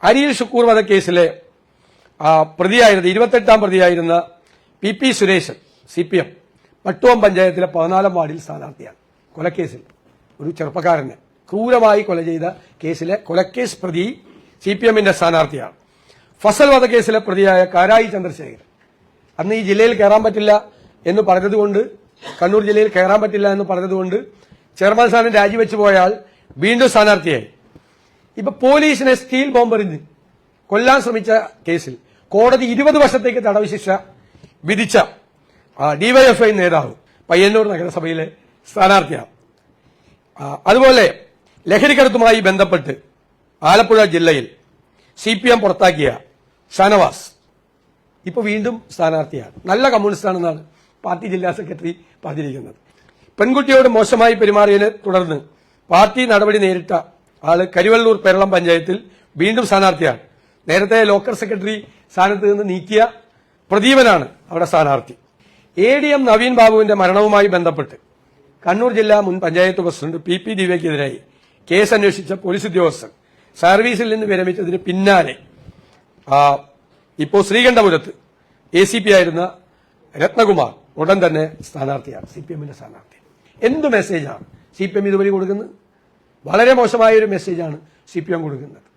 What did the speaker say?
അരിയിൽ Shukkur വധക്കേസിലെ പ്രതിയായിരുന്ന 28ാം പ്രതിയായിരുന്ന PP Sureshan CPM Pattuvam പഞ്ചായത്തിലെ 14ാം വാർഡിൽ സ്ഥാനാർത്ഥിയാണ്. കൊലക്കേസിൽ ഒരു ചെറുപ്പക്കാരനെ ക്രൂരമായി കൊല ചെയ്ത കേസിലെ കൊലക്കേസ് പ്രതി CPMന്റെ സ്ഥാനാർത്ഥിയാണ്. ഫസൽ വധക്കേസിലെ പ്രതിയായ കാരായി ചന്ദ്രശേഖരൻ അന്ന് ഈ ജില്ലയിൽ കയറാൻ പറ്റില്ല എന്ന് പറഞ്ഞതുകൊണ്ട്, കണ്ണൂർ ജില്ലയിൽ കയറാൻ പറ്റില്ല എന്ന് പറഞ്ഞതുകൊണ്ട് ചെയർമാൻ സ്ഥാനം രാജിവെച്ചു പോയാൽ വീണ്ടും സ്ഥാനാർത്ഥിയായി. ഇപ്പൊ പോലീസിനെ സ്റ്റീൽ ബോംബെറിഞ്ഞ് കൊല്ലാൻ ശ്രമിച്ച കേസിൽ കോടതി 20 വർഷത്തേക്ക് തടവ് ശിക്ഷ വിധിച്ച DYFI നേതാവ് പയ്യന്നൂർ നഗരസഭയിലെ സ്ഥാനാർത്ഥിയാണ്. അതുപോലെ ലഹരിക്കടത്തുമായി ബന്ധപ്പെട്ട് ആലപ്പുഴ ജില്ലയിൽ CPM പുറത്താക്കിയ ഷാനവാസ് ഇപ്പൊ വീണ്ടും സ്ഥാനാർത്ഥിയാണ്. നല്ല കമ്മ്യൂണിസ്റ്റാണെന്നാണ് പാർട്ടി ജില്ലാ സെക്രട്ടറി പറഞ്ഞിരിക്കുന്നത്. പെൺകുട്ടിയോട് മോശമായി പെരുമാറിയതിനെ തുടർന്ന് പാർട്ടി നടപടി നേരിട്ട ആള് കരിവള്ളൂർ പെരളം പഞ്ചായത്തിൽ വീണ്ടും സ്ഥാനാർത്ഥിയാണ്. നേരത്തെ ലോക്കൽ സെക്രട്ടറി സ്ഥാനത്ത് നിന്ന് നീക്കിയ പ്രദീപനാണ് അവിടെ സ്ഥാനാർത്ഥി. ADM നവീൻ ബാബുവിന്റെ മരണവുമായി ബന്ധപ്പെട്ട് കണ്ണൂർ ജില്ലാ മുൻ പഞ്ചായത്ത് പ്രസിഡന്റ് PP ദിവ്യക്കെതിരായി കേസ് അന്വേഷിച്ച പോലീസ് ഉദ്യോഗസ്ഥർ സർവീസിൽ നിന്ന് വിരമിച്ചതിന് പിന്നാലെ ഇപ്പോൾ ശ്രീകണ്ഠപുരത്ത് ACP ആയിരുന്ന രത്നകുമാർ ഉടൻ തന്നെ സ്ഥാനാർത്ഥിയാണ്, CPMന്റെ സ്ഥാനാർത്ഥി. എന്ത് മെസ്സേജാണ് CPM ഇതുവഴി കൊടുക്കുന്നത്? വളരെ മോശമായ ഒരു മെസ്സേജാണ് CPM കൊടുക്കുന്നത്.